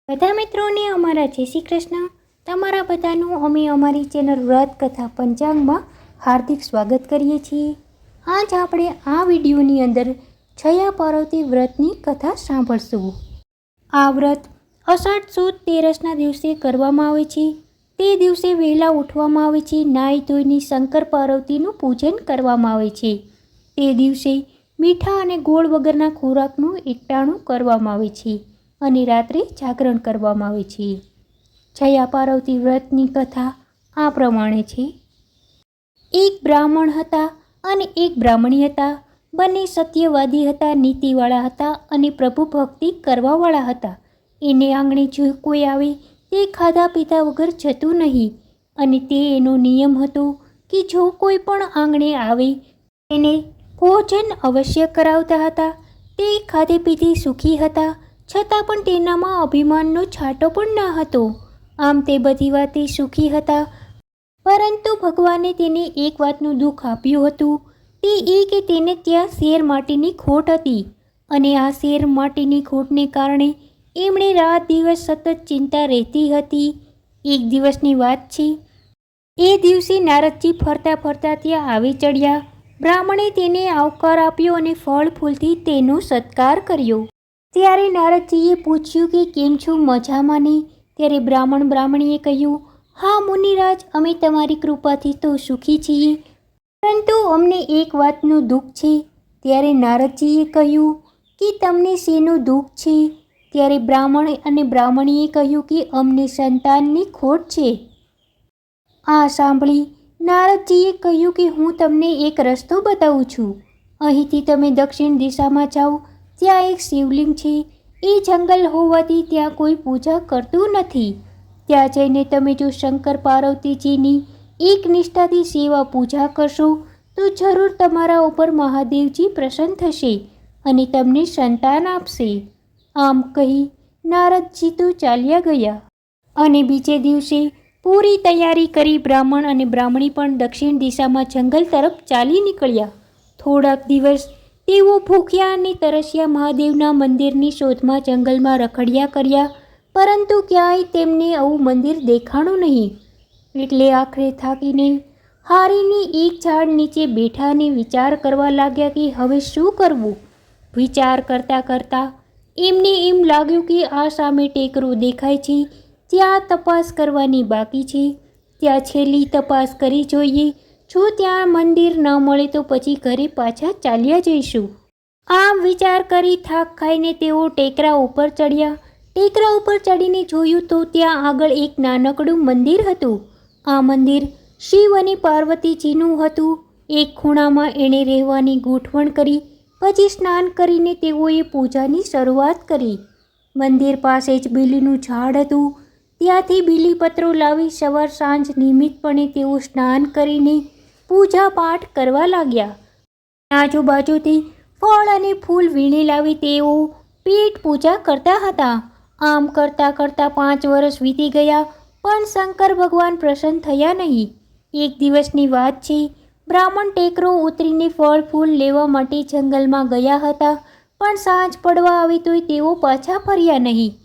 બધા મિત્રોને અમારા જય શ્રી કૃષ્ણ. તમારા બધાનું અમે અમારી ચેનલ વ્રત કથા પંચાંગમાં હાર્દિક સ્વાગત કરીએ છીએ. આજ આપણે આ વિડીયોની અંદર છયા પાર્વતી વ્રતની કથા સાંભળશું. આ વ્રત અષાઢ સુદ તેરસના દિવસે કરવામાં આવે છે. તે દિવસે વહેલા ઉઠવામાં આવે છે. નાહી ધોઈને શંકર પાર્વતીનું પૂજન કરવામાં આવે છે. તે દિવસે મીઠા અને ગોળ વગરના ખોરાકનું એકટાણું કરવામાં આવે છે અને રાત્રે જાગરણ કરવામાં આવે છે. છયા પાર્વતી વ્રતની કથા આ પ્રમાણે છે. એક બ્રાહ્મણ હતા અને એક બ્રાહ્મણી હતા. બંને સત્યવાદી હતા, નીતિવાળા હતા અને પ્રભુ ભક્તિ કરવાવાળા હતા. એને આંગણે જો કોઈ આવે તે ખાધા પીધા વગર જતું નહીં અને તે એનો નિયમ હતો કે જો કોઈ પણ આંગણે આવે તેને ભોજન અવશ્ય કરાવતા હતા. તે ખાધે પીધે સુખી હતા, છતાં પણ તેનામાં અભિમાનનો છાંટો પણ ન હતો. આમ તે બધી વાતે સુખી હતા, પરંતુ ભગવાને તેને એક વાતનું દુઃખ આપ્યું હતું. તે એ કે તેને ત્યાં શેર માટીની ખોટ હતી અને આ શેર માટીની ખોટને કારણે એમણે રાત દિવસ સતત ચિંતા રહેતી હતી. એક દિવસની વાત છે. એ દિવસે નારદજી ફરતા ફરતા ત્યાં આવી ચડ્યા. બ્રાહ્મણે તેને આવકાર આપ્યો અને ફળ ફૂલથી તેનો સત્કાર કર્યો. ત્યારે નારદજીએ પૂછ્યું કે કેમ છો, મજામાં ને? ત્યારે બ્રાહ્મણીએ કહ્યું, હા મુનિરાજ, અમે તમારી કૃપાથી તો સુખી છીએ, પરંતુ અમને એક વાતનું દુઃખ છે. ત્યારે નારદજીએ કહ્યું કે તમને શેનું દુઃખ છે? ત્યારે બ્રાહ્મણ અને બ્રાહ્મણીએ કહ્યું કે અમને સંતાનની ખોટ છે. આ સાંભળી નારદજીએ કહ્યું કે હું તમને એક રસ્તો બતાવું છું. અહીંથી તમે દક્ષિણ દિશામાં જાઓ. ત્યાં એક શિવલિંગ છે. એ જંગલ હોવાથી ત્યાં કોઈ પૂજા કરતું નથી. ત્યાં જઈને તમે જો શંકર પાર્વતીજીની એક નિષ્ઠાથી સેવા પૂજા કરશો તો જરૂર તમારા ઉપર મહાદેવજી પ્રસન્ન થશે અને તમને સંતાન આપશે. આમ કહી નારદજી તો ચાલ્યા ગયા અને બીજે દિવસે પૂરી તૈયારી કરી બ્રાહ્મણ અને બ્રાહ્મણી પણ દક્ષિણ દિશામાં જંગલ તરફ ચાલી નીકળ્યા. થોડાક દિવસ તેઓ ભૂખ્યા અને તરસ્યા મહાદેવના મંદિરની શોધમાં જંગલમાં રખડ્યા કર્યા, પરંતુ ક્યાંય તેમને આવું મંદિર દેખાણું નહીં. એટલે આખરે થાકીને હારીને એક ઝાડ નીચે બેઠા અને વિચાર કરવા લાગ્યા કે હવે શું કરવું. વિચાર કરતાં કરતાં એમને એમ લાગ્યું કે આ સામે ટેકરો દેખાય છે, ત્યાં તપાસ કરવાની બાકી છે. ત્યાં છેલ્લી તપાસ કરી જોઈએ. જો ત્યાં મંદિર ન મળે તો પછી ઘરે પાછા ચાલ્યા જઈશું. આમ વિચાર કરી થાક ખાઈને તેઓ ટેકરા ઉપર ચડ્યા. ટેકરા ઉપર ચડીને જોયું તો ત્યાં આગળ એક નાનકડું મંદિર હતું. આ મંદિર શિવ અને પાર્વતીજીનું હતું. એક ખૂણામાં એણે રહેવાની ગોઠવણ કરી. પછી સ્નાન કરીને તેઓએ પૂજાની શરૂઆત કરી. મંદિર પાસે જ બીલીનું ઝાડ હતું. ત્યાંથી બીલીપત્રો લાવી સવાર સાંજ નિયમિતપણે તેઓ સ્નાન કરીને પૂજા પાઠ કરવા લાગ્યા. આજુબાજુથી ફળ અને ફૂલ વીણી લાવી તેઓ પેટ પૂજા કરતા હતા. આમ કરતાં કરતાં 5 વર્ષ વીતી ગયા, પણ શંકર ભગવાન પ્રસન્ન થયા નહીં. એક દિવસની વાત છે. બ્રાહ્મણ ટેકરો ઉતરીને ફળ ફૂલ લેવા માટે જંગલમાં ગયા હતા, પણ સાંજ પડવા આવી તોય તેઓ પાછા ફર્યા નહીં.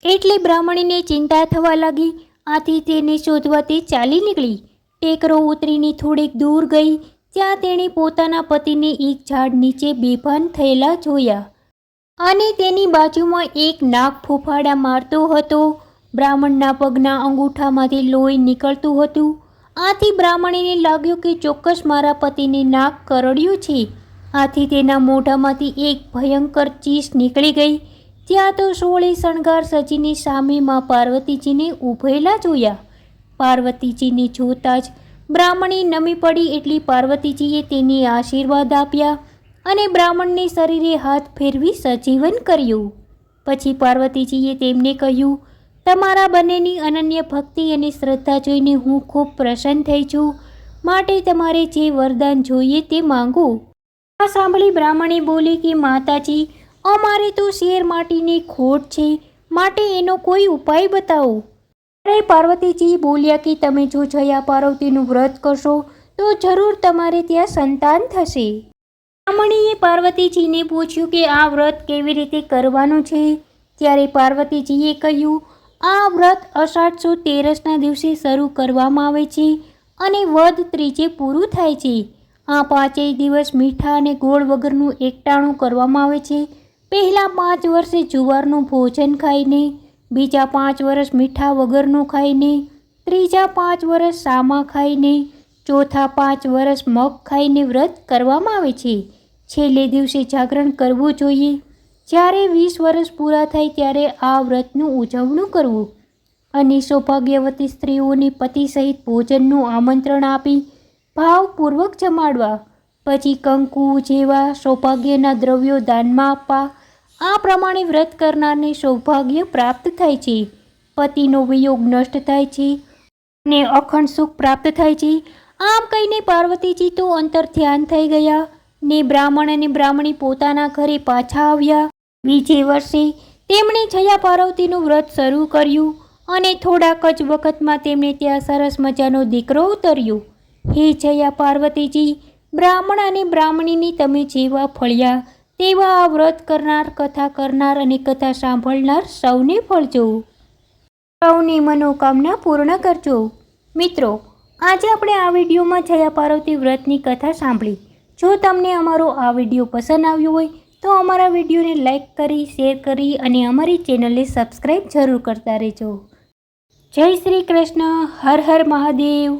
એટલે બ્રાહ્મણીને ચિંતા થવા લાગી. આથી તેને શોધવા તે ચાલી નીકળી. ટેકરો ઉતરીને થોડેક દૂર ગઈ. ત્યાં તેણે પોતાના પતિને એક ઝાડ નીચે બેભાન થયેલા જોયા અને તેની બાજુમાં એક નાગ ફૂફાડા મારતો હતો. બ્રાહ્મણના પગના અંગૂઠામાંથી લોહી નીકળતું હતું. આથી બ્રાહ્મણીને લાગ્યું કે ચોક્કસ મારા પતિને નાગ કરડ્યું છે. આથી તેના મોઢામાંથી એક ભયંકર ચીસ નીકળી ગઈ. ત્યાં તો 16 શણગાર સજીને સામે માં પાર્વતીજીને ઊભેલા જોયા. પાર્વતીજીને જોતાં જ બ્રાહ્મણી નમી પડી. એટલી પાર્વતીજીએ તેને આશીર્વાદ આપ્યા અને બ્રાહ્મણને શરીરે હાથ ફેરવી સજીવન કર્યું. પછી પાર્વતીજીએ તેમને કહ્યું, તમારા બંનેની અનન્ય ભક્તિ અને શ્રદ્ધા જોઈને હું ખૂબ પ્રસન્ન થઈ છું, માટે તમારે જે વરદાન જોઈએ તે માંગો. આ સાંભળી બ્રાહ્મણે બોલી કે માતાજી, અમારે તો શેર માટીની ખોટ છે, માટે એનો કોઈ ઉપાય બતાવો. ત્યારે પાર્વતીજી બોલ્યા કે તમે જો છયા પાર્વતીનું વ્રત કરશો તો જરૂર તમારે ત્યાં સંતાન થશે. બ્રાહ્મણીએ પાર્વતીજીને પૂછ્યું કે આ વ્રત કેવી રીતે કરવાનું છે. ત્યારે પાર્વતીજીએ કહ્યું, આ વ્રત અષાઢ સુદ તેરસના દિવસે શરૂ કરવામાં આવે છે અને વદ ત્રીજે પૂરું થાય છે. આ 5 દિવસ મીઠા અને ગોળ વગરનું એકટાણું કરવામાં આવે છે. પહેલાં 5 વર્ષે જુવારનું ભોજન ખાઈને, બીજા 5 વર્ષ મીઠા વગરનું ખાઈને, ત્રીજા 5 વર્ષ સામા ખાઈને, ચોથા 5 વર્ષ મગ ખાઈને વ્રત કરવામાં આવે છે. છેલ્લે દિવસે જાગરણ કરવું જોઈએ. જ્યારે 20 વર્ષ પૂરા થાય ત્યારે આ વ્રતનું ઉજવણું કરવું અને સૌભાગ્યવતી સ્ત્રીઓને પતિ સહિત ભોજનનું આમંત્રણ આપી ભાવપૂર્વક જમાડવા. પછી કંકુ જેવા સૌભાગ્યના દ્રવ્યો દાનમાં આપવા. આ પ્રમાણે વ્રત કરનારને સૌભાગ્ય પ્રાપ્ત થાય છે, પતિનો વિયોગ નષ્ટ થાય છે અને અખંડ સુખ પ્રાપ્ત થાય છે. આમ કહીને પાર્વતીજી તો અંતર ધ્યાન થઈ ગયા ને બ્રાહ્મણ અને બ્રાહ્મણી પોતાના ઘરે પાછા આવ્યા. બીજે વર્ષે તેમણે છયા પાર્વતીનું વ્રત શરૂ કર્યું અને થોડાક જ વખતમાં તેમને ત્યાં સરસ મજાનો દીકરો ઉતર્યો. હે છયા પાર્વતીજી, બ્રાહ્મણ અને બ્રાહ્મણીની તમે જેવા ફળ્યા તેવા આ વ્રત કરનાર, કથા કરનાર અને કથા સાંભળનાર સૌને ફળજો. સૌની મનોકામના પૂર્ણ કરજો. મિત્રો, આજે આપણે આ વિડીયોમાં છયા પાર્વતી વ્રતની કથા સાંભળી. જો તમને અમારો આ વિડીયો પસંદ આવ્યો હોય તો અમારા વિડીયોને લાઈક કરી, શેર કરી અને અમારી ચેનલને સબસ્ક્રાઈબ જરૂર કરતા રહેજો. જય શ્રી કૃષ્ણ. હર હર મહાદેવ.